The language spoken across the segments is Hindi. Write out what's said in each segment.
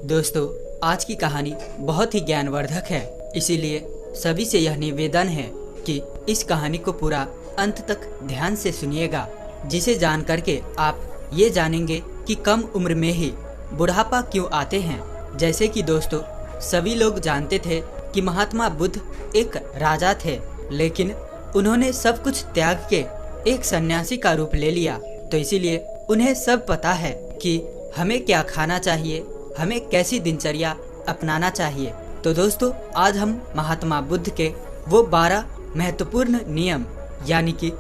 दोस्तों, आज की कहानी बहुत ही ज्ञानवर्धक है, इसीलिए सभी से यह निवेदन है कि इस कहानी को पूरा अंत तक ध्यान से सुनिएगा, जिसे जान करके आप ये जानेंगे कि कम उम्र में ही बुढ़ापा क्यों आते हैं। जैसे कि दोस्तों, सभी लोग जानते थे कि महात्मा बुद्ध एक राजा थे, लेकिन उन्होंने सब कुछ त्याग के एक सन्यासी का रूप ले लिया। तो इसीलिए उन्हें सब पता है कि हमें क्या खाना चाहिए, हमें कैसी दिनचर्या अपनाना चाहिए। तो दोस्तों, आज हम महात्मा बुद्ध के वो 12 महत्वपूर्ण नियम, यानी कि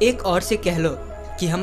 एक और से कह लो कि हम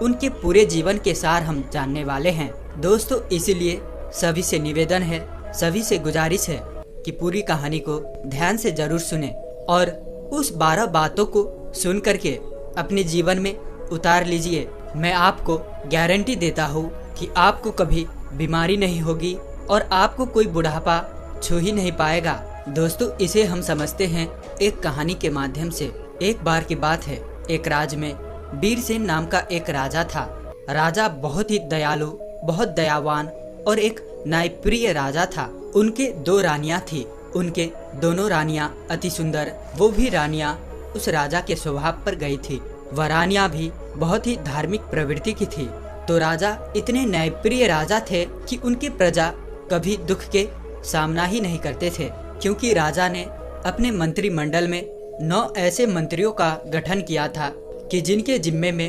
उनके पूरे जीवन के सार हम जानने वाले हैं। दोस्तों, इसीलिए सभी से निवेदन है, सभी से गुजारिश है कि पूरी कहानी को ध्यान से जरूर सुने और उस 12 बातों को सुन करके अपने जीवन में उतार लीजिए। मैं आपको गारंटी देता हूँ कि आपको कभी बीमारी नहीं होगी और आपको कोई बुढ़ापा छू ही नहीं पाएगा। दोस्तों, इसे हम समझते हैं एक कहानी के माध्यम से। एक बार की बात है, एक राज्य में वीरसेन नाम का एक राजा था। राजा बहुत ही दयालु, बहुत दयावान और एक न्यायप्रिय राजा था। उनके 2 रानियां थी। उनके दोनों रानियां अति सुंदर, वो भी रानियां उस राजा के स्वभाव पर गई थी। वह रानियां भी बहुत ही धार्मिक प्रवृत्ति की थी। तो राजा इतने न्यायप्रिय राजा थे कि उनकी प्रजा कभी दुख के सामना ही नहीं करते थे, क्योंकि राजा ने अपने मंत्रिमंडल में 9 ऐसे मंत्रियों का गठन किया था कि जिनके जिम्मे में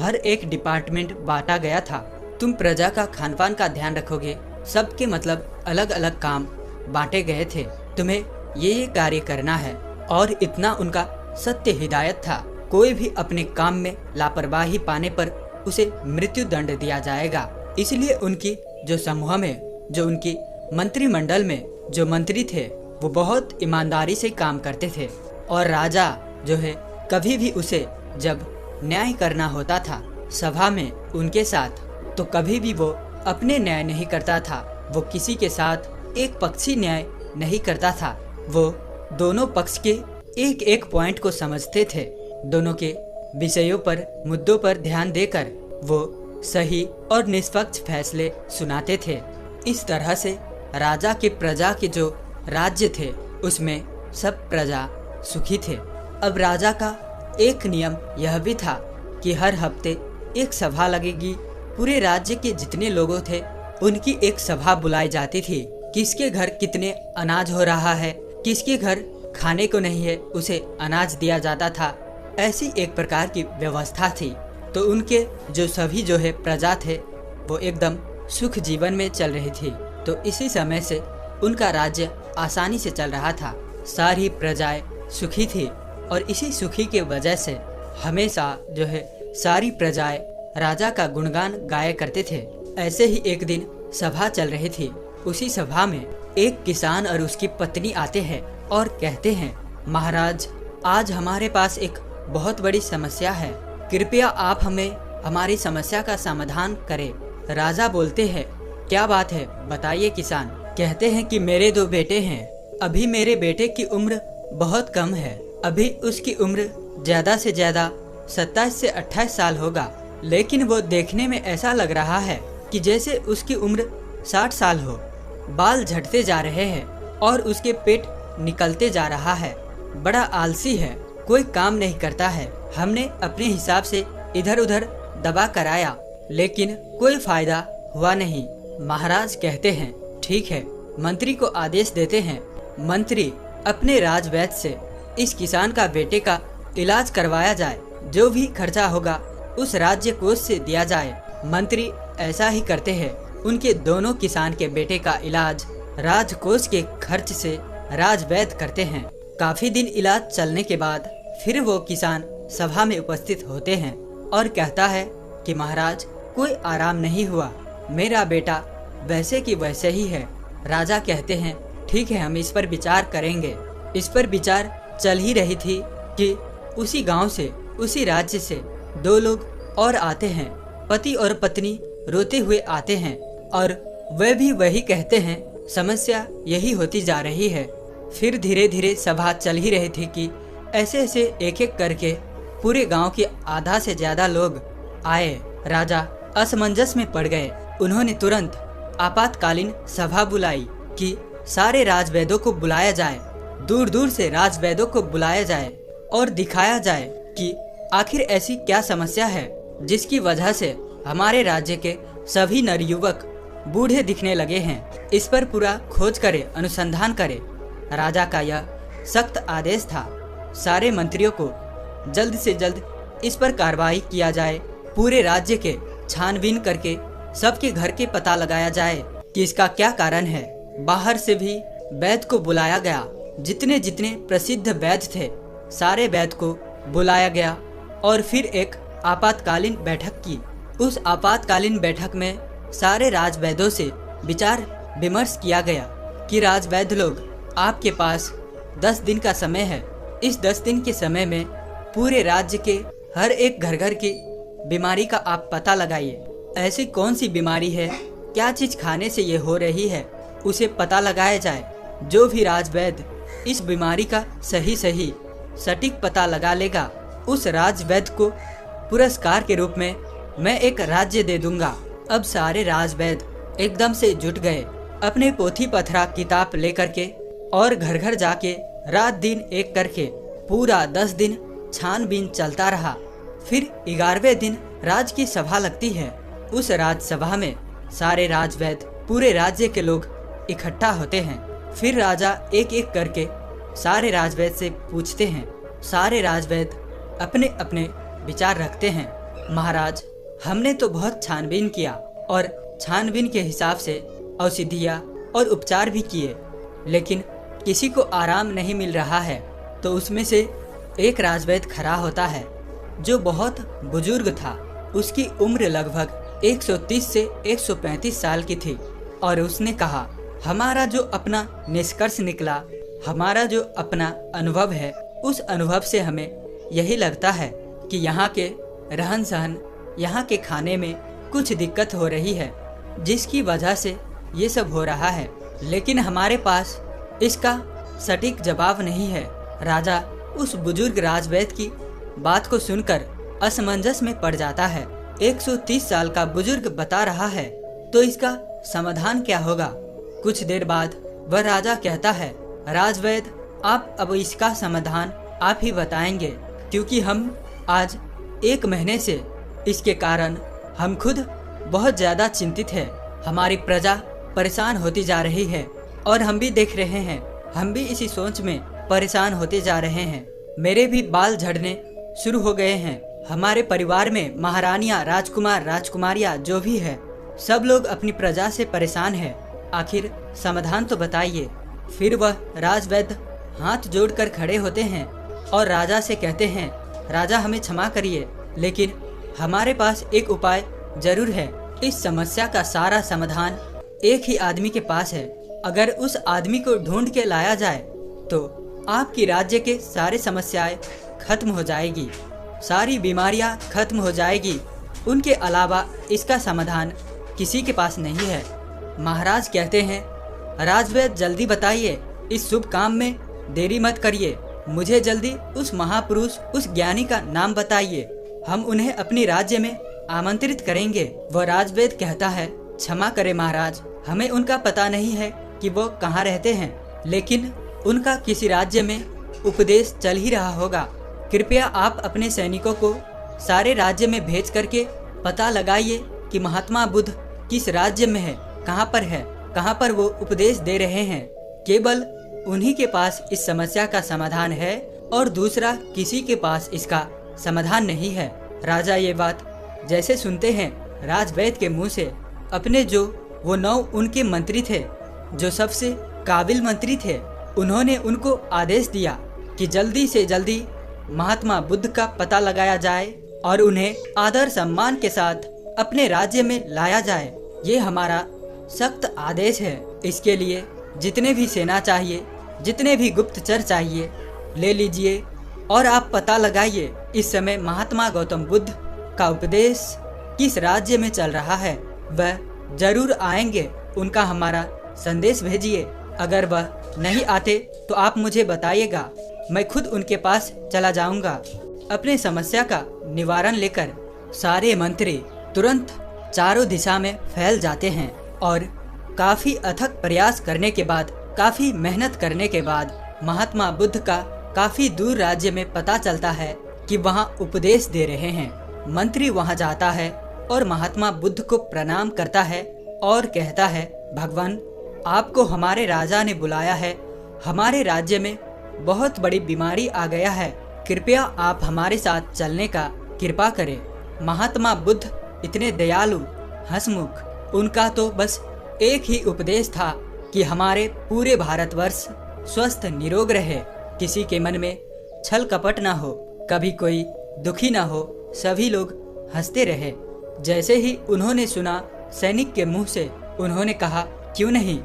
हर एक डिपार्टमेंट बांटा गया था। तुम प्रजा का खान पान का ध्यान रखोगे, सबके मतलब अलग अलग काम बांटे गए थे। तुम्हें ये कार्य करना है, और इतना उनका सत्य हिदायत था। कोई भी अपने काम में लापरवाही पाने पर उसे मृत्यु दंड दिया जाएगा। इसलिए उनकी जो समूह में, जो उनकी मंत्रिमंडल में जो मंत्री थे, वो बहुत ईमानदारी से काम करते थे। और राजा जो है, कभी भी उसे जब न्याय करना होता था सभा में उनके साथ, तो कभी भी वो अपने न्याय नहीं करता था। वो किसी के साथ एक पक्षी न्याय नहीं करता था। वो दोनों पक्ष के एक एक पॉइंट को समझते थे। दोनों के विषयों पर, मुद्दों पर ध्यान देकर वो सही और निष्पक्ष फैसले सुनाते थे। इस तरह से राजा के प्रजा के जो राज्य थे, उसमें सब प्रजा सुखी थे। अब राजा का एक नियम यह भी था कि हर हफ्ते एक सभा लगेगी। पूरे राज्य के जितने लोगों थे, उनकी एक सभा बुलाई जाती थी। किसके घर कितने अनाज हो रहा है, किसके घर खाने को नहीं है, उसे अनाज दिया जाता था। ऐसी एक प्रकार की व्यवस्था थी। तो उनके जो सभी जो है प्रजा थे, वो एकदम सुख जीवन में चल रही थी। तो इसी समय से उनका राज्य आसानी से चल रहा था। सारी प्रजाएं सुखी थी, और इसी सुखी के वजह से हमेशा जो है सारी प्रजाएं राजा का गुणगान गाया करते थे। ऐसे ही एक दिन सभा चल रही थी। उसी सभा में एक किसान और उसकी पत्नी आते हैं और कहते हैं, महाराज, आज हमारे पास एक बहुत बड़ी समस्या है, कृपया आप हमें हमारी समस्या का समाधान करें। राजा बोलते हैं, क्या बात है, बताइए किसान। कहते हैं कि मेरे 2 बेटे हैं। अभी मेरे बेटे की उम्र बहुत कम है। अभी उसकी उम्र ज्यादा से ज्यादा 27 से 28 साल होगा, लेकिन वो देखने में ऐसा लग रहा है कि जैसे उसकी उम्र 60 साल हो। बाल झड़ते जा रहे हैं और उसके पेट निकलते जा रहा है। बड़ा आलसी है, कोई काम नहीं करता है। हमने अपने हिसाब से इधर उधर दवा कराया, लेकिन कोई फायदा हुआ नहीं। महाराज कहते हैं, ठीक है, मंत्री को आदेश देते हैं। मंत्री अपने राजवैद्य से इस किसान का बेटे का इलाज करवाया जाए। जो भी खर्चा होगा उस राज्य कोष से दिया जाए। मंत्री ऐसा ही करते हैं। उनके दोनों किसान के बेटे का इलाज राजकोष के खर्च से राजवैद्य करते हैं। काफी दिन इलाज चलने के बाद फिर वो किसान सभा में उपस्थित होते हैं और कहता है कि महाराज, कोई आराम नहीं हुआ, मेरा बेटा वैसे की वैसे ही है। राजा कहते हैं, ठीक है, हम इस पर विचार करेंगे। इस पर विचार चल ही रही थी कि उसी गांव से, उसी राज्य से 2 लोग और आते हैं। पति और पत्नी रोते हुए आते हैं, और वे भी वही कहते हैं, समस्या यही होती जा रही है। फिर धीरे धीरे सभा चल ही रही थी कि ऐसे ऐसे एक एक करके पूरे गांव के आधा से ज्यादा लोग आए। राजा असमंजस में पड़ गए। उन्होंने तुरंत आपातकालीन सभा बुलाई कि सारे राजवैद्यों को बुलाया जाए, दूर दूर से राजवैद्यों को बुलाया जाए और दिखाया जाए कि आखिर ऐसी क्या समस्या है जिसकी वजह से हमारे राज्य के सभी नवयुवक बूढ़े दिखने लगे हैं। इस पर पूरा खोज करे, अनुसंधान करे। राजा का यह सख्त आदेश था। सारे मंत्रियों को जल्द से जल्द इस पर कार्रवाई किया जाए, पूरे राज्य के छानबीन करके सबके घर के पता लगाया जाए कि इसका क्या कारण है। बाहर से भी वैद्य को बुलाया गया, जितने जितने प्रसिद्ध वैद्य थे सारे वैद्य को बुलाया गया और फिर एक आपातकालीन बैठक की। उस आपातकालीन बैठक में सारे राजवैद्यों से विचार विमर्श किया गया कि राजवैद्य लोग, आपके पास 10 दिन का समय है। इस 10 दिन के समय में पूरे राज्य के हर एक घर घर की बीमारी का आप पता लगाइए। ऐसी कौन सी बीमारी है, क्या चीज खाने से ये हो रही है, उसे पता लगाया जाए। जो भी राजवैद्य इस बीमारी का सही सटीक पता लगा लेगा, उस राजवैद्य को पुरस्कार के रूप में मैं एक राज्य दे दूंगा। अब सारे राजवैद्य एकदम से जुट गए, अपने पोथी पथरा किताब लेकर के, और घर घर जाके रात दिन एक करके पूरा 10 दिन छानबीन चलता रहा। फिर 11वें दिन राज की सभा लगती है। उस राजसभा में सारे राजवैद्य, पूरे राज्य के लोग इकट्ठा होते हैं। फिर राजा एक एक करके सारे राजवैद्य से पूछते हैं। सारे राजवैद्य अपने अपने विचार रखते हैं। महाराज, हमने तो बहुत छानबीन किया और छानबीन के हिसाब से औषधियाँ और उपचार भी किए, लेकिन किसी को आराम नहीं मिल रहा है। तो उसमें से एक राजवैद्य खड़ा होता है जो बहुत बुजुर्ग था। उसकी उम्र लगभग 130 से 135 साल की थी और उसने कहा, हमारा जो अपना निष्कर्ष निकला, हमारा जो अपना अनुभव है, उस अनुभव से हमें यही लगता है कि यहाँ के रहन सहन, यहाँ के खाने में कुछ दिक्कत हो रही है, जिसकी वजह से ये सब हो रहा है। लेकिन हमारे पास इसका सटीक जवाब नहीं है। राजा उस बुजुर्ग राजवैद्य की बात को सुनकर असमंजस में पड़ जाता है। 130 साल का बुजुर्ग बता रहा है, तो इसका समाधान क्या होगा? कुछ देर बाद वह राजा कहता है, राजवैद्य, आप अब इसका समाधान आप ही बताएंगे, क्योंकि हम आज 1 महीने से इसके कारण हम खुद बहुत ज़्यादा चिंतित है। हमारी प्रजा परेशान होती जा रही है और हम भी देख रहे हैं, हम भी इसी सोच में परेशान होते जा रहे हैं। मेरे भी बाल झड़ने शुरू हो गए हैं। हमारे परिवार में महारानियां, राजकुमार, राजकुमारियां जो भी है, सब लोग अपनी प्रजा से परेशान है। आखिर समाधान तो बताइए। फिर वह राजवैद्य हाथ जोड़कर खड़े होते हैं और राजा से कहते हैं, राजा हमें क्षमा करिए, लेकिन हमारे पास एक उपाय जरूर है। इस समस्या का सारा समाधान एक ही आदमी के पास है। अगर उस आदमी को ढूंढ के लाया जाए तो आपकी राज्य के सारे समस्याएं खत्म हो जाएगी, सारी बीमारियां खत्म हो जाएगी। उनके अलावा इसका समाधान किसी के पास नहीं है। महाराज कहते हैं, राजवैद्य जल्दी बताइए, इस शुभ काम में देरी मत करिए। मुझे जल्दी उस महापुरुष, उस ज्ञानी का नाम बताइए, हम उन्हें अपनी राज्य में आमंत्रित करेंगे। वह राजवैद्य कहता है, क्षमा करें महाराज, हमें उनका पता नहीं है कि वो कहाँ रहते हैं, लेकिन उनका किसी राज्य में उपदेश चल ही रहा होगा। कृपया आप अपने सैनिकों को सारे राज्य में भेज करके पता लगाइए कि महात्मा बुद्ध किस राज्य में है, कहाँ पर वो उपदेश दे रहे हैं। केवल उन्हीं के पास इस समस्या का समाधान है और दूसरा किसी के पास इसका समाधान नहीं है। राजा ये बात जैसे सुनते हैं, राजवैद्य के मुंह से अपने जो वो 9 उनके मंत्री थे, जो सबसे काबिल मंत्री थे, उन्होंने उनको आदेश दिया कि जल्दी से जल्दी महात्मा बुद्ध का पता लगाया जाए और उन्हें आदर सम्मान के साथ अपने राज्य में लाया जाए। ये हमारा सख्त आदेश है। इसके लिए जितने भी सेना चाहिए, जितने भी गुप्तचर चाहिए, ले लीजिए और आप पता लगाइए इस समय महात्मा गौतम बुद्ध का उपदेश किस राज्य में चल रहा है। वह जरूर आएंगे, उनका हमारा संदेश भेजिए। अगर वह नहीं आते तो आप मुझे बताइएगा, मैं खुद उनके पास चला जाऊंगा। अपने समस्या का निवारण लेकर सारे मंत्री तुरंत चारों दिशा में फैल जाते हैं और काफी अथक प्रयास करने के बाद, काफी मेहनत करने के बाद महात्मा बुद्ध का काफी दूर राज्य में पता चलता है कि वहाँ उपदेश दे रहे हैं। मंत्री वहाँ जाता है और महात्मा बुद्ध को प्रणाम करता है और कहता है, भगवान, आपको हमारे राजा ने बुलाया है। हमारे राज्य में बहुत बड़ी बीमारी आ गया है, कृपया आप हमारे साथ चलने का कृपा करें। महात्मा बुद्ध इतने दयालु, हंसमुख, उनका तो बस एक ही उपदेश था कि हमारे पूरे भारतवर्ष स्वस्थ निरोग रहे, किसी के मन में छल कपट ना हो, कभी कोई दुखी ना हो, सभी लोग हंसते रहे। जैसे ही उन्होंने सुना सैनिक के मुंह से, उन्होंने कहा, क्यों नहीं,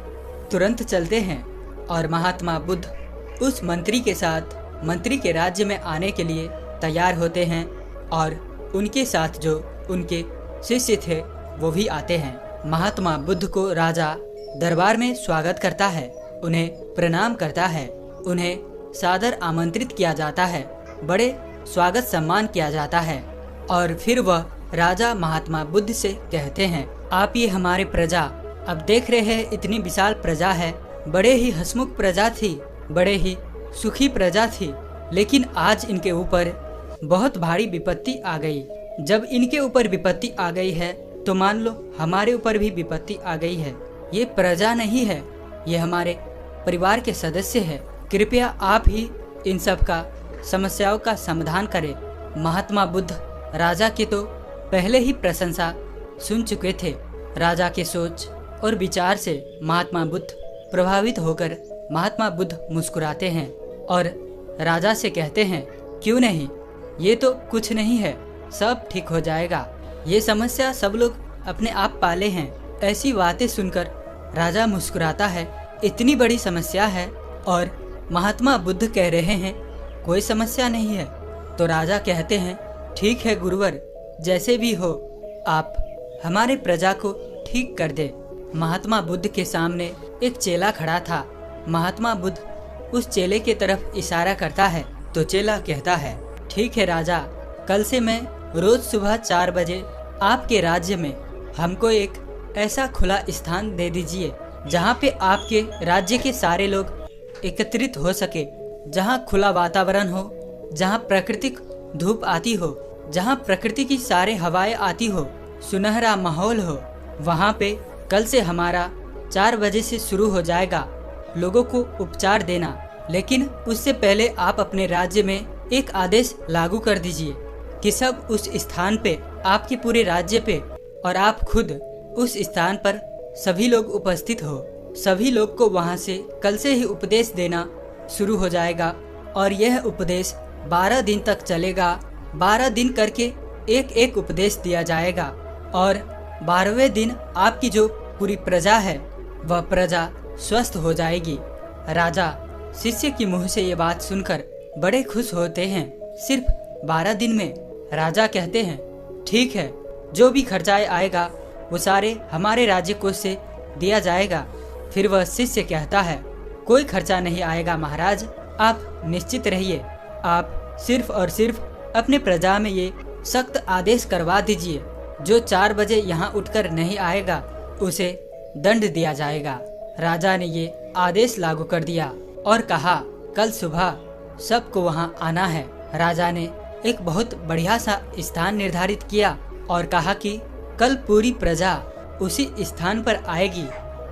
तुरंत चलते हैं। और महात्मा बुद्ध उस मंत्री के साथ मंत्री के राज्य में आने के लिए तैयार होते हैं और उनके साथ जो उनके शिष्य थे वो भी आते हैं। महात्मा बुद्ध को राजा दरबार में स्वागत करता है, उन्हें प्रणाम करता है, उन्हें सादर आमंत्रित किया जाता है, बड़े स्वागत सम्मान किया जाता है। और फिर वह राजा महात्मा बुद्ध से कहते हैं, आप ये हमारे प्रजा, अब देख रहे हैं इतनी विशाल प्रजा है, बड़े ही हंसमुख प्रजा थी, बड़े ही सुखी प्रजा थी, लेकिन आज इनके ऊपर बहुत भारी विपत्ति आ गई। जब इनके ऊपर विपत्ति आ गई है तो मान लो हमारे ऊपर भी विपत्ति आ गई है। ये प्रजा नहीं है, ये हमारे परिवार के सदस्य है, कृपया आप ही इन सब का समस्याओं का समाधान करें। महात्मा बुद्ध राजा की तो पहले ही प्रशंसा सुन चुके थे। राजा के सोच और विचार से महात्मा बुद्ध प्रभावित होकर महात्मा बुद्ध मुस्कुराते हैं और राजा से कहते हैं, क्यों नहीं, ये तो कुछ नहीं है, सब ठीक हो जाएगा, ये समस्या सब लोग अपने आप पाले हैं। ऐसी बातें सुनकर राजा मुस्कुराता है, इतनी बड़ी समस्या है और महात्मा बुद्ध कह रहे हैं कोई समस्या नहीं है। तो राजा कहते हैं, ठीक है गुरुवर, जैसे भी हो आप हमारे प्रजा को ठीक कर दे। महात्मा बुद्ध के सामने एक चेला खड़ा था। महात्मा बुद्ध उस चेले के तरफ इशारा करता है तो चेला कहता है, ठीक है राजा, कल से मैं रोज सुबह 4 बजे आपके राज्य में हमको एक ऐसा खुला स्थान दे दीजिए जहाँ पे आपके राज्य के सारे लोग एकत्रित हो सके, जहाँ खुला वातावरण हो, जहाँ प्राकृतिक धूप आती हो, जहाँ प्रकृति की सारे हवाएं आती हो, सुनहरा माहौल हो। वहाँ पे कल से हमारा 4 बजे से शुरू हो जाएगा लोगों को उपचार देना, लेकिन उससे पहले आप अपने राज्य में एक आदेश लागू कर दीजिए कि सब उस स्थान पे, आपके पूरे राज्य पे, और आप खुद उस स्थान पर सभी लोग उपस्थित हो। सभी लोग को वहाँ से कल से ही उपदेश देना शुरू हो जाएगा और यह उपदेश 12 दिन तक चलेगा। 12 दिन करके एक एक उपदेश दिया जाएगा और 12वें दिन आपकी जो पूरी प्रजा है वह प्रजा स्वस्थ हो जाएगी। राजा शिष्य की मुंह से ये बात सुनकर बड़े खुश होते हैं। सिर्फ 12 दिन में राजा कहते हैं, ठीक है, जो भी खर्चा आएगा वो सारे हमारे राज्य कोष से दिया जाएगा। फिर वह शिष्य कहता है, कोई खर्चा नहीं आएगा महाराज, आप निश्चित रहिए, आप सिर्फ और सिर्फ अपने प्रजा में ये सख्त आदेश करवा दीजिए, जो 4 बजे यहाँ उठकर नहीं आएगा उसे दंड दिया जाएगा। राजा ने ये आदेश लागू कर दिया और कहा, कल सुबह सबको वहाँ आना है। राजा ने एक बहुत बढ़िया सा स्थान निर्धारित किया और कहा कि कल पूरी प्रजा उसी स्थान पर आएगी,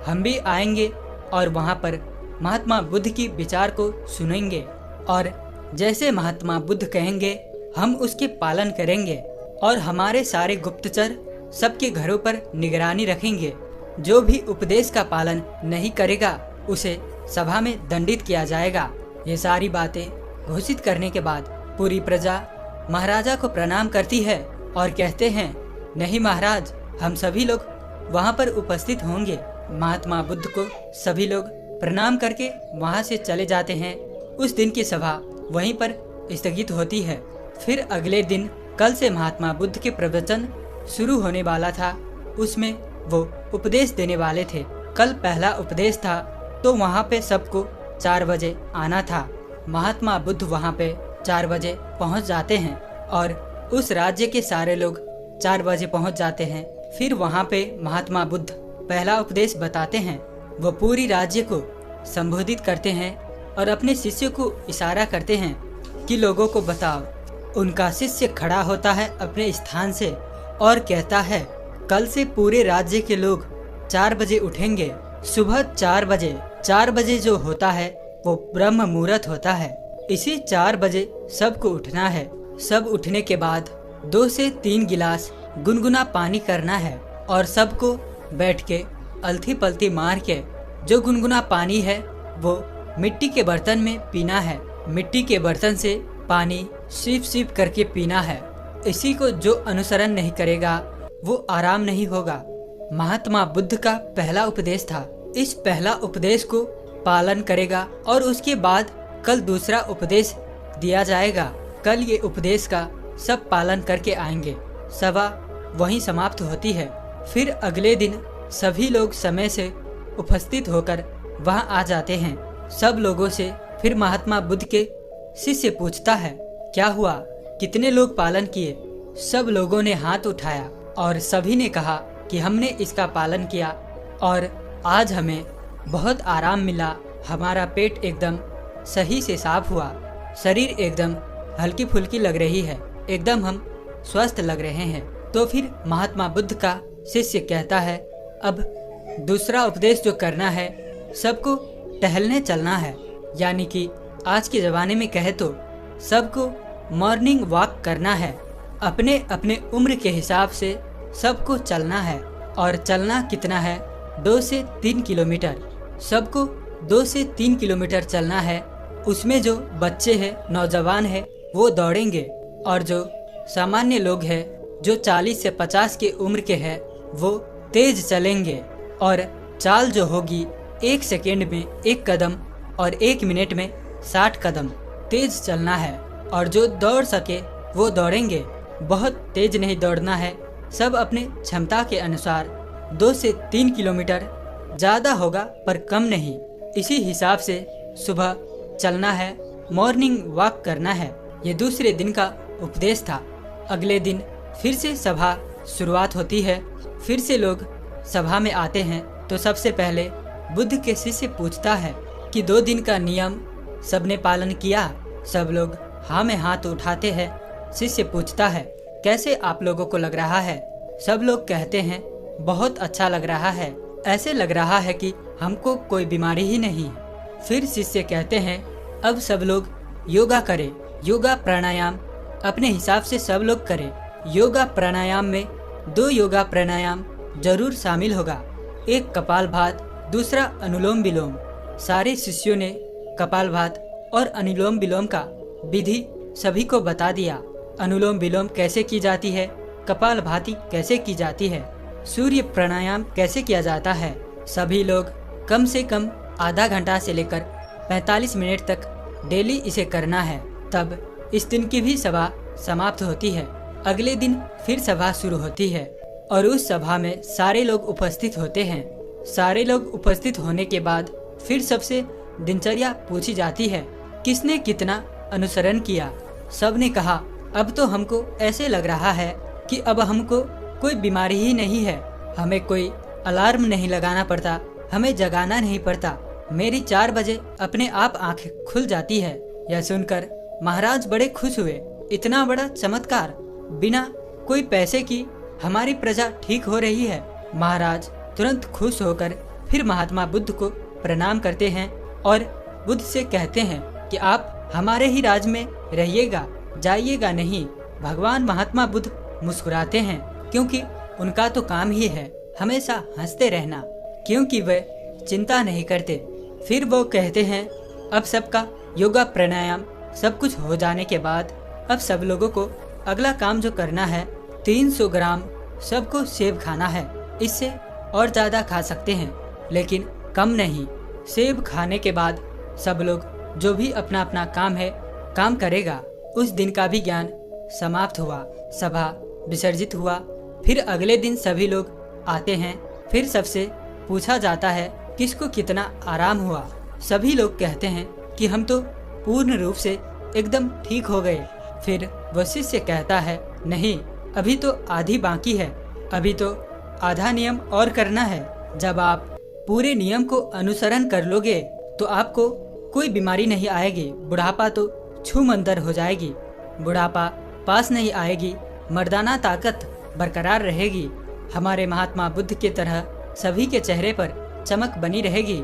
हम भी आएंगे और वहाँ पर महात्मा बुद्ध की विचार को सुनेंगे और जैसे महात्मा बुद्ध कहेंगे हम उसके पालन करेंगे और हमारे सारे गुप्तचर सबके घरों पर निगरानी रखेंगे। जो भी उपदेश का पालन नहीं करेगा उसे सभा में दंडित किया जाएगा। ये सारी बातें घोषित करने के बाद पूरी प्रजा महाराजा को प्रणाम करती है और कहते हैं, नहीं महाराज, हम सभी लोग वहाँ पर उपस्थित होंगे। महात्मा बुद्ध को सभी लोग प्रणाम करके वहाँ से चले जाते हैं। उस दिन की सभा वहीं पर स्थगित होती है। फिर अगले दिन कल से महात्मा बुद्ध के प्रवचन शुरू होने वाला था, उसमें वो उपदेश देने वाले थे। कल पहला उपदेश था तो वहाँ पे सबको 4 बजे आना था। महात्मा बुद्ध वहाँ पे 4 बजे पहुँच जाते हैं और उस राज्य के सारे लोग 4 बजे पहुँच जाते हैं। फिर वहाँ पे महात्मा बुद्ध पहला उपदेश बताते हैं वो पूरी राज्य को संबोधित करते हैं और अपने शिष्य को इशारा करते हैं कि लोगों को बताओ। उनका शिष्य खड़ा होता है अपने स्थान से और कहता है, कल से पूरे राज्य के लोग 4 बजे उठेंगे। सुबह 4 बजे 4 बजे जो होता है वो ब्रह्म मुहूर्त होता है। इसी 4 बजे सबको उठना है। सब उठने के बाद 2 से 3 गिलास गुनगुना पानी करना है और सबको बैठ के अलथी पलथी मार के जो गुनगुना पानी है वो मिट्टी के बर्तन में पीना है। मिट्टी के बर्तन से पानी सिप सिप करके पीना है। इसी को जो अनुसरण नहीं करेगा वो आराम नहीं होगा। महात्मा बुद्ध का पहला उपदेश था। इस पहला उपदेश को पालन करेगा और उसके बाद कल दूसरा उपदेश दिया जाएगा। कल ये उपदेश का सब पालन करके आएंगे। सभा वहीं समाप्त होती है। फिर अगले दिन सभी लोग समय से उपस्थित होकर वहां आ जाते हैं। सब लोगों से फिर महात्मा बुद्ध के शिष्य पूछता है, क्या हुआ, कितने लोग पालन किए? सब लोगों ने हाथ उठाया और सभी ने कहा कि हमने इसका पालन किया और आज हमें बहुत आराम मिला। हमारा पेट एकदम सही से साफ हुआ, शरीर एकदम हल्की फुल्की लग रही है, एकदम हम स्वस्थ लग रहे हैं। तो फिर महात्मा बुद्ध का शिष्य कहता है, अब दूसरा उपदेश जो करना है, सबको टहलने चलना है। यानी कि आज के ज़माने में कहे तो सबको मॉर्निंग वॉक करना है। अपने अपने उम्र के हिसाब से सबको चलना है। और चलना कितना है? 2 से 3 किलोमीटर। सबको 2 से 3 किलोमीटर चलना है। उसमें जो बच्चे हैं, नौजवान हैं, वो दौड़ेंगे और जो सामान्य लोग हैं, जो 40 से 50 के उम्र के हैं, वो तेज चलेंगे। और चाल जो होगी 1 सेकेंड में 1 कदम और 1 मिनट में 60 कदम तेज चलना है। और जो दौड़ सके वो दौड़ेंगे। बहुत तेज नहीं दौड़ना है, सब अपने क्षमता के अनुसार 2 से 3 किलोमीटर, ज़्यादा होगा पर कम नहीं। इसी हिसाब से सुबह चलना है, मॉर्निंग वॉक करना है। ये दूसरे दिन का उपदेश था। अगले दिन फिर से सभा शुरुआत होती है। फिर से लोग सभा में आते हैं। तो सबसे पहले बुद्ध के शिष्य पूछता है कि 2 दिन का नियम सबने पालन किया? सब लोग हाँ में हाथ उठाते हैं। शिष्य पूछता है, कैसे आप लोगों को लग रहा है? सब लोग कहते हैं, बहुत अच्छा लग रहा है, ऐसे लग रहा है कि हमको कोई बीमारी ही नहीं। फिर शिष्य कहते हैं, अब सब लोग योगा करें। योगा प्राणायाम अपने हिसाब से सब लोग करें। योगा प्राणायाम में 2 योगा प्राणायाम जरूर शामिल होगा, एक कपालभात, दूसरा अनुलोम विलोम। सारे शिष्यों ने कपालभात और अनुलोम विलोम का विधि सभी को बता दिया। अनुलोम विलोम कैसे की जाती है, कपालभाति कैसे की जाती है, सूर्य प्राणायाम कैसे किया जाता है। सभी लोग कम से कम आधा घंटा से लेकर 45 मिनट तक डेली इसे करना है। तब इस दिन की भी सभा समाप्त होती है। अगले दिन फिर सभा शुरू होती है और उस सभा में सारे लोग उपस्थित होते हैं। सारे लोग उपस्थित होने के बाद फिर सबसे दिनचर्या पूछी जाती है, किसने कितना अनुसरण किया। सब ने कहा, अब तो हमको ऐसे लग रहा है कि अब हमको कोई बीमारी ही नहीं है, हमें कोई अलार्म नहीं लगाना पड़ता, हमें जगाना नहीं पड़ता, मेरी 4 बजे अपने आप आंखें खुल जाती है। यह सुनकर महाराज बड़े खुश हुए। इतना बड़ा चमत्कार, बिना कोई पैसे की हमारी प्रजा ठीक हो रही है। महाराज तुरंत खुश होकर फिर महात्मा बुद्ध को प्रणाम करते हैं और बुद्ध से कहते हैं कि आप हमारे ही राज में रहिएगा, जाइएगा नहीं। भगवान महात्मा बुद्ध मुस्कुराते हैं, क्योंकि उनका तो काम ही है हमेशा हंसते रहना, क्योंकि वे चिंता नहीं करते। फिर वो कहते हैं, अब सबका योगा प्राणायाम सब कुछ हो जाने के बाद अब सब लोगों को अगला काम जो करना है, 300 ग्राम सबको सेब खाना है। इससे और ज़्यादा खा सकते हैं लेकिन कम नहीं। सेब खाने के बाद सब लोग जो भी अपना अपना काम है काम करेगा। उस दिन का भी ज्ञान समाप्त हुआ, सभा विसर्जित हुआ। फिर अगले दिन सभी लोग आते हैं। फिर सबसे पूछा जाता है किसको कितना आराम हुआ। सभी लोग कहते हैं कि हम तो पूर्ण रूप से एकदम ठीक हो गए। फिर वह शिष्य कहता है, नहीं, अभी तो आधी बाकी है, अभी तो आधा नियम और करना है। जब आप पूरे नियम को अनुसरण कर लोगे तो आपको कोई बीमारी नहीं आएगी। बुढ़ापा तो छूमंतर हो जाएगी, बुढ़ापा पास नहीं आएगी, मर्दाना ताकत बरकरार रहेगी। हमारे महात्मा बुद्ध की तरह सभी के चेहरे पर चमक बनी रहेगी।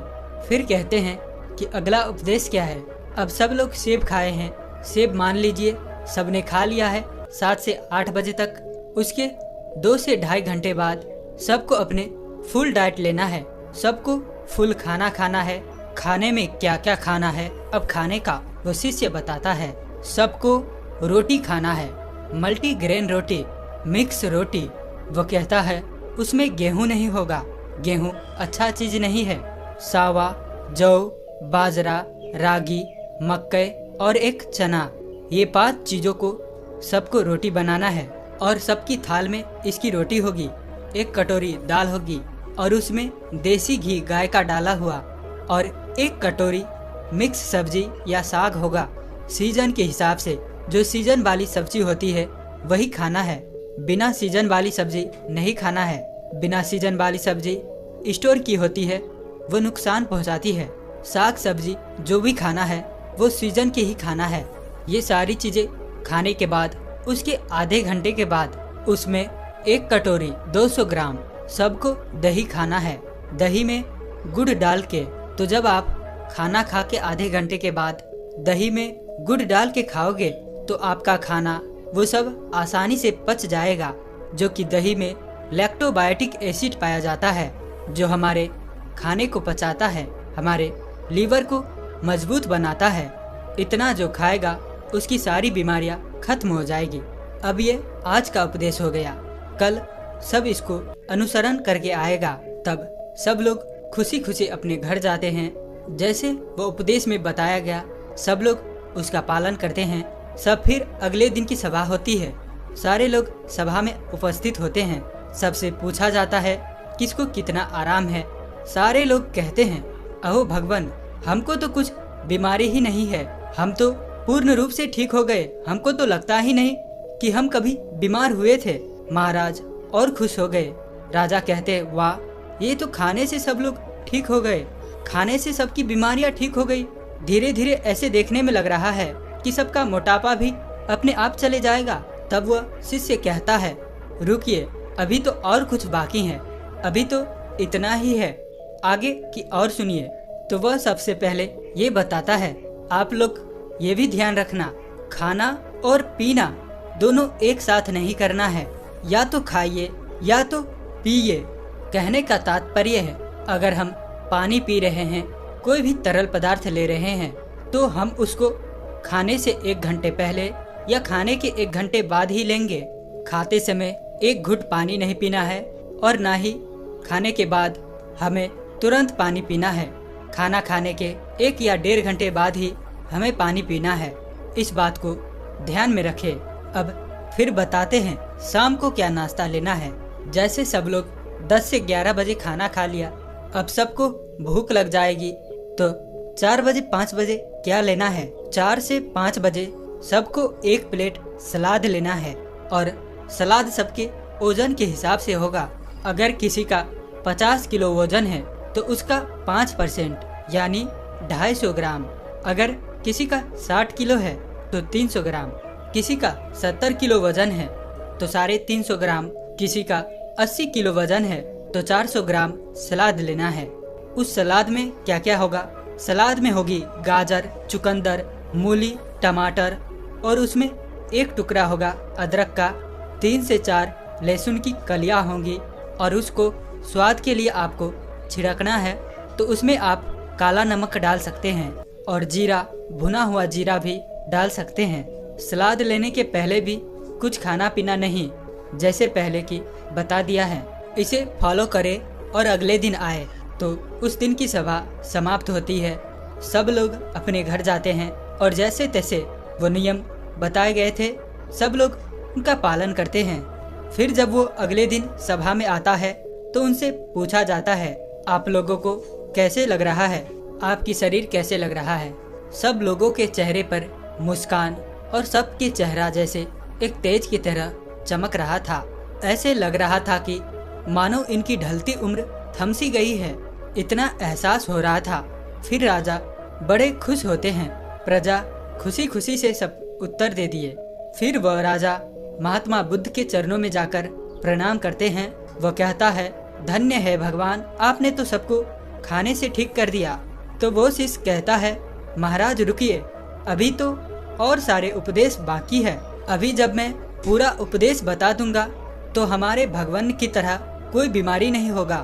फिर कहते हैं कि अगला उपदेश क्या है। अब सब लोग सेब खाए हैं, सेब मान लीजिए सबने खा लिया है 7 से 8 बजे तक। उसके 2 से ढाई घंटे बाद सबको अपने फुल डाइट लेना है, सबको फुल खाना खाना है। खाने में क्या क्या खाना है अब खाने का वो शिष्य बताता है। सबको रोटी खाना है, मल्टीग्रेन रोटी, मिक्स रोटी। वो कहता है उसमें गेहूं नहीं होगा, गेहूं अच्छा चीज नहीं है। सावा, जौ, बाजरा, रागी, मक्के और एक चना, ये 5 चीजों को सबको रोटी बनाना है और सबकी थाल में इसकी रोटी होगी। एक कटोरी दाल होगी और उसमें देसी घी गाय का डाला हुआ और एक कटोरी मिक्स सब्जी या साग होगा। सीजन के हिसाब से जो सीजन वाली सब्जी होती है वही खाना है, बिना सीजन वाली सब्जी नहीं खाना है। बिना सीजन वाली सब्जी स्टोर की होती है, वो नुकसान पहुंचाती है। साग सब्जी जो भी खाना है वो सीजन के ही खाना है। ये सारी चीजें खाने के बाद उसके आधे घंटे के बाद उसमें एक कटोरी 200 ग्राम सबको दही खाना है, दही में गुड़ डाल के। तो जब आप खाना खा के आधे घंटे के बाद दही में गुड़ डाल के खाओगे तो आपका खाना वो सब आसानी से पच जाएगा, जो कि दही में लैक्टोबायोटिक एसिड पाया जाता है जो हमारे खाने को पचाता है, हमारे लीवर को मजबूत बनाता है। इतना जो खाएगा उसकी सारी बीमारियां खत्म हो जाएगी। अब ये आज का उपदेश हो गया, कल सब इसको अनुसरण करके आएगा। तब सब लोग खुशी खुशी अपने घर जाते हैं। जैसे वो उपदेश में बताया गया सब लोग उसका पालन करते हैं। सब फिर अगले दिन की सभा होती है, सारे लोग सभा में उपस्थित होते हैं। सबसे पूछा जाता है किसको कितना आराम है। सारे लोग कहते हैं अहो भगवान, हमको तो कुछ बीमारी ही नहीं है, हम तो पूर्ण रूप से ठीक हो गए, हमको तो लगता ही नहीं कि हम कभी बीमार हुए थे। महाराज और खुश हो गए। राजा कहते वाह, ये तो खाने से सब लोग ठीक हो गए, खाने से सबकी बीमारियां ठीक हो गई। धीरे धीरे ऐसे देखने में लग रहा है कि सबका मोटापा भी अपने आप चले जाएगा। तब वह शिष्य कहता है रुकिए, अभी तो और कुछ बाकी है, अभी तो इतना ही है, आगे की और सुनिए। तो वह सबसे पहले ये बताता है आप लोग ये भी ध्यान रखना, खाना और पीना दोनों एक साथ नहीं करना है, या तो खाइए या तो पिए। कहने का तात्पर्य है अगर हम पानी पी रहे हैं, कोई भी तरल पदार्थ ले रहे हैं, तो हम उसको खाने से 1 घंटे पहले या खाने के 1 घंटे बाद ही लेंगे। खाते समय एक घुट पानी नहीं पीना है और ना ही खाने के बाद हमें तुरंत पानी पीना है। खाना खाने के 1 या 1.5 घंटे बाद ही हमें पानी पीना है। इस बात को ध्यान में रखें। अब फिर बताते हैं शाम को क्या नाश्ता लेना है। जैसे सब लोग 10 से 11 बजे खाना खा लिया, अब सबको भूख लग जाएगी, तो 4 बजे 5 बजे क्या लेना है। 4 से 5 बजे सबको 1 प्लेट सलाद लेना है और सलाद सबके वजन के हिसाब से होगा। अगर किसी का 50 किलो वजन है तो उसका 5% यानी 250 ग्राम। अगर किसी का 60 किलो है तो 300 ग्राम। किसी का 70 किलो वजन है तो 350 ग्राम। किसी का 80 किलो वजन है तो 400 ग्राम सलाद लेना है। उस सलाद में क्या क्या होगा? सलाद में होगी गाजर, चुकंदर, मूली, टमाटर और उसमें 1 टुकड़ा होगा अदरक का, 3 से 4 लहसुन की कलियां होंगी और उसको स्वाद के लिए आपको छिड़कना है तो उसमें आप काला नमक डाल सकते हैं और जीरा, भुना हुआ जीरा भी डाल सकते हैं। सलाद लेने के पहले भी कुछ खाना पीना नहीं, जैसे पहले की बता दिया है। इसे फॉलो करें और अगले दिन आए तो उस दिन की सभा समाप्त होती है। सब लोग अपने घर जाते हैं और जैसे तैसे वो नियम बताए गए थे सब लोग उनका पालन करते हैं। फिर जब वो अगले दिन सभा में आता है तो उनसे पूछा जाता है आप लोगों को कैसे लग रहा है, आपकी शरीर कैसे लग रहा है। सब लोगों के चेहरे पर मुस्कान और सबके चेहरा जैसे एक तेज की तरह चमक रहा था। ऐसे लग रहा था कि मानो इनकी ढलती उम्र थम सी गई है, इतना एहसास हो रहा था। फिर राजा बड़े खुश होते हैं। प्रजा खुशी खुशी से सब उत्तर दे दिए। फिर वह राजा महात्मा बुद्ध के चरणों में जाकर प्रणाम करते हैं। वह कहता है, धन्य है भगवान, आपने तो सबको खाने से ठीक कर दिया। तो वो शिष्य कहता है, महाराज रुकिए, अभी तो और सारे उपदेश बाकी है। अभी जब मैं पूरा उपदेश बता दूंगा तो हमारे भगवान की तरह कोई बीमारी नहीं होगा,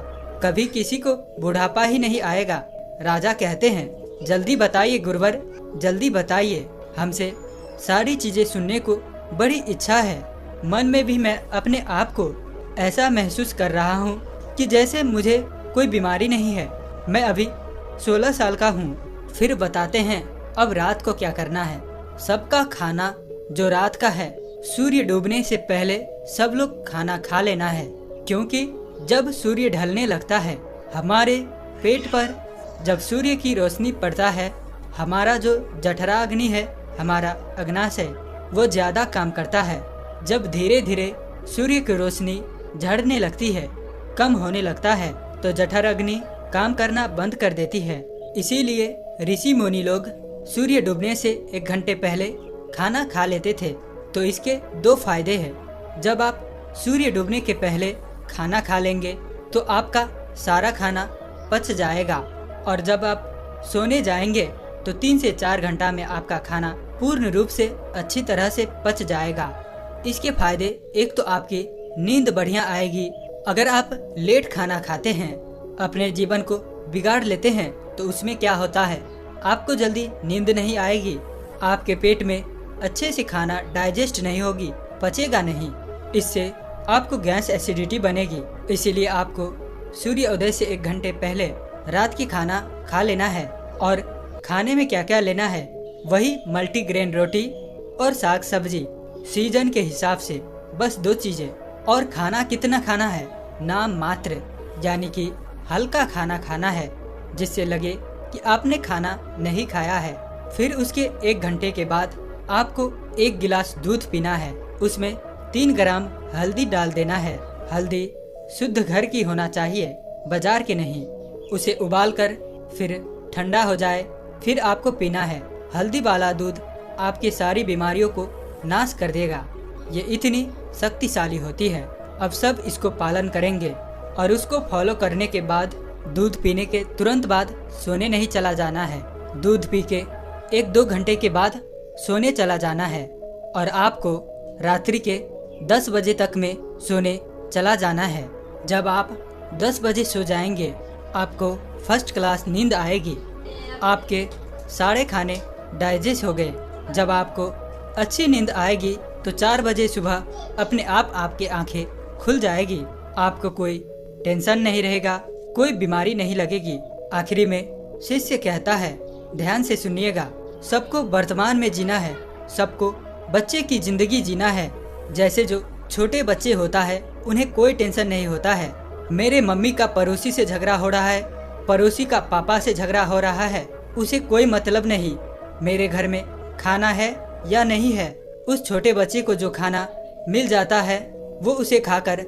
कभी किसी को बुढ़ापा ही नहीं आएगा। राजा कहते हैं, जल्दी बताइए गुरुवर, जल्दी बताइए, हमसे सारी चीजें सुनने को बड़ी इच्छा है। मन में भी मैं अपने आप को ऐसा महसूस कर रहा हूँ कि जैसे मुझे कोई बीमारी नहीं है। मैं अभी 16 साल का हूँ। फिर बताते हैं अब रात को क्या करना है। सबका खाना जो रात का है, सूर्य डूबने से पहले सब लोग खाना खा लेना है, क्योंकि जब सूर्य ढलने लगता है हमारे पेट पर जब सूर्य की रोशनी पड़ता है, हमारा जो जठराग्नि है, हमारा अग्नाशय, वो ज्यादा काम करता है। जब धीरे धीरे सूर्य की रोशनी झड़ने लगती है, कम होने लगता है, तो जठराग्नि काम करना बंद कर देती है। इसीलिए ऋषि मुनि लोग सूर्य डूबने से 1 घंटे पहले खाना खा लेते थे। तो इसके 2 फायदे हैं। जब आप सूर्य डूबने के पहले खाना खा लेंगे तो आपका सारा खाना पच जाएगा, और जब आप सोने जाएंगे तो 3 से 4 घंटा में आपका खाना पूर्ण रूप से अच्छी तरह से पच जाएगा। इसके फायदे, एक तो आपकी नींद बढ़िया आएगी। अगर आप लेट खाना खाते हैं, अपने जीवन को बिगाड़ लेते हैं, तो उसमें क्या होता है, आपको जल्दी नींद नहीं आएगी, आपके पेट में अच्छे से खाना डाइजेस्ट नहीं होगी, पचेगा नहीं। इससे आपको गैस एसिडिटी बनेगी। इसीलिए आपको सूर्योदय से 1 घंटे पहले रात की खाना खा लेना है। और खाने में क्या क्या लेना है, वही मल्टीग्रेन रोटी और साग सब्जी, सीजन के हिसाब से, बस 2 चीजें। और खाना कितना खाना है, नाम मात्र, यानी कि हल्का खाना खाना है, जिससे लगे कि आपने खाना नहीं खाया है। फिर उसके 1 घंटे के बाद आपको 1 गिलास दूध पीना है। उसमें 3 ग्राम हल्दी डाल देना है। हल्दी शुद्ध घर की होना चाहिए, बाजार की नहीं। उसे उबालकर फिर ठंडा हो जाए, फिर आपको पीना है। हल्दी वाला दूध आपकी सारी बीमारियों को नाश कर देगा। ये इतनी शक्तिशाली होती है। अब सब इसको पालन करेंगे, और उसको फॉलो करने के बाद दूध पीने के तुरंत बाद सोने नहीं चला जाना है। दूध पी के 1-2 घंटे के बाद सोने चला जाना है, और आपको रात्रि के 10 बजे तक में सोने चला जाना है। जब आप 10 बजे सो जाएंगे, आपको फर्स्ट क्लास नींद आएगी। आपके सारे खाने डाइजेस्ट हो गए। जब आपको अच्छी नींद आएगी तो 4 बजे सुबह अपने आप आपकी आंखें खुल जाएगी। आपको कोई टेंशन नहीं रहेगा, कोई बीमारी नहीं लगेगी। आखिरी में शिष्य कहता है, ध्यान से सुनिएगा, सबको वर्तमान में जीना है, सबको बच्चे की जिंदगी जीना है। जैसे जो छोटे बच्चे होता है, उन्हें कोई टेंशन नहीं होता है। मेरे मम्मी का पड़ोसी से झगड़ा हो रहा है, पड़ोसी का पापा से झगड़ा हो रहा है, उसे कोई मतलब नहीं। मेरे घर में खाना है या नहीं है, उस छोटे बच्चे को जो खाना मिल जाता है वो उसे खाकर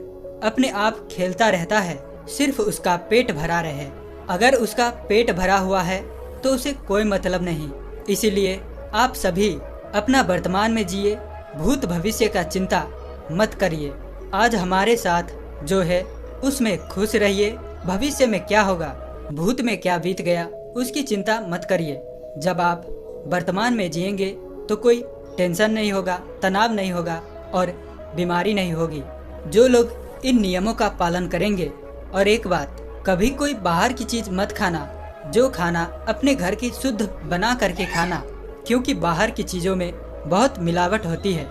अपने आप खेलता रहता है, सिर्फ उसका पेट भरा रहे। अगर उसका पेट भरा हुआ है तो उसे कोई मतलब नहीं। इसीलिए आप सभी अपना वर्तमान में जिए, भूत भविष्य का चिंता मत करिए। आज हमारे साथ जो है उसमें खुश रहिए। भविष्य में क्या होगा, भूत में क्या बीत गया, उसकी चिंता मत करिए। जब आप वर्तमान में जिएंगे तो कोई टेंशन नहीं होगा, तनाव नहीं होगा और बीमारी नहीं होगी। जो लोग इन नियमों का पालन करेंगे। और एक बात, कभी कोई बाहर की चीज मत खाना, जो खाना अपने घर की शुद्ध बना करके खाना, क्योंकि बाहर की चीजों में बहुत मिलावट होती है।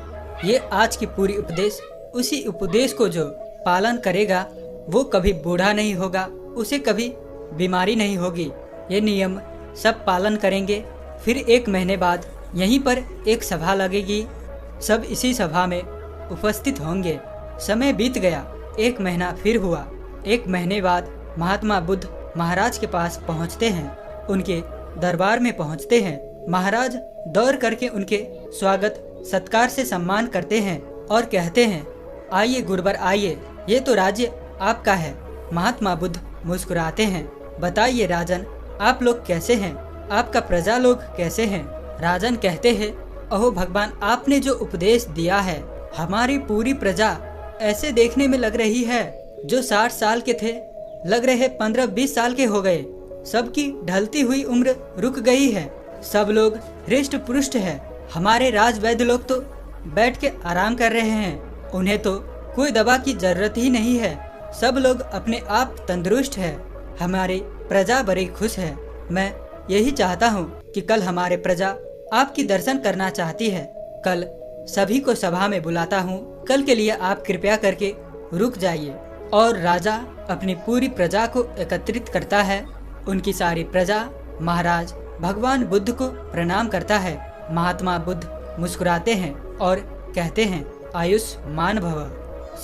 ये आज की पूरी उपदेश, उसी उपदेश को जो पालन करेगा वो कभी बूढ़ा नहीं होगा, उसे कभी बीमारी नहीं होगी। ये नियम सब पालन करेंगे। फिर 1 महीने बाद यहीं पर एक सभा लगेगी, सब इसी सभा में उपस्थित होंगे। समय बीत गया, 1 महीना फिर हुआ। 1 महीने बाद महात्मा बुद्ध महाराज के पास पहुंचते हैं, उनके दरबार में पहुंचते हैं। महाराज दौड़ करके उनके स्वागत सत्कार से सम्मान करते हैं और कहते हैं, आइए गुरुवर आइए, ये तो राज्य आपका है। महात्मा बुद्ध मुस्कुराते हैं। बताइए राजन, आप लोग कैसे हैं? आपका प्रजा लोग कैसे हैं? राजन कहते हैं, ओह भगवान, आपने जो उपदेश दिया है, हमारी पूरी प्रजा ऐसे देखने में लग रही है जो 60 साल के थे, लग रहे 15-20 साल के हो गए। सबकी ढलती हुई उम्र रुक गई है। सब लोग हृष्ट पुष्ट है। हमारे राजवैद्य लोग तो बैठ के आराम कर रहे हैं। उन्हें तो कोई दवा की जरूरत ही नहीं है। सब लोग अपने आप तंदुरुस्त है। हमारी प्रजा बड़ी खुश है। मैं यही चाहता हूँ कि कल हमारे प्रजा आपकी दर्शन करना चाहती है। कल सभी को सभा में बुलाता हूँ। कल के लिए आप कृपया करके रुक जाइए। और राजा अपनी पूरी प्रजा को एकत्रित करता है। उनकी सारी प्रजा महाराज भगवान बुद्ध को प्रणाम करता है। महात्मा बुद्ध मुस्कुराते हैं और कहते हैं, आयुष्मान भव।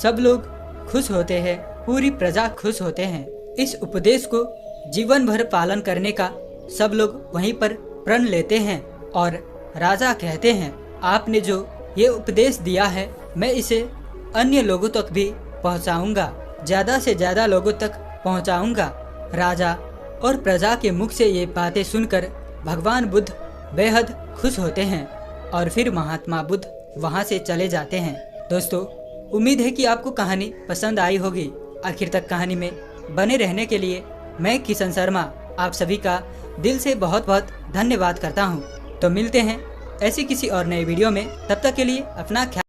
सब लोग खुश होते हैं, पूरी प्रजा खुश होते हैं। इस उपदेश को जीवन भर पालन करने का सब लोग वहीं पर प्रण लेते हैं। और राजा कहते हैं, आपने जो ये उपदेश दिया है, मैं इसे अन्य लोगों तक भी पहुंचाऊंगा, ज्यादा से ज्यादा लोगों तक पहुंचाऊंगा। राजा और प्रजा के मुख से ये बातें सुनकर भगवान बुद्ध बेहद खुश होते हैं और फिर महात्मा बुद्ध वहां से चले जाते हैं। दोस्तों, उम्मीद है कि आपको कहानी पसंद आई होगी। आखिर तक कहानी में बने रहने के लिए मैं किशन शर्मा आप सभी का दिल से बहुत बहुत धन्यवाद करता हूं। तो मिलते हैं ऐसी किसी और नए वीडियो में। तब तक के लिए अपना ख्याल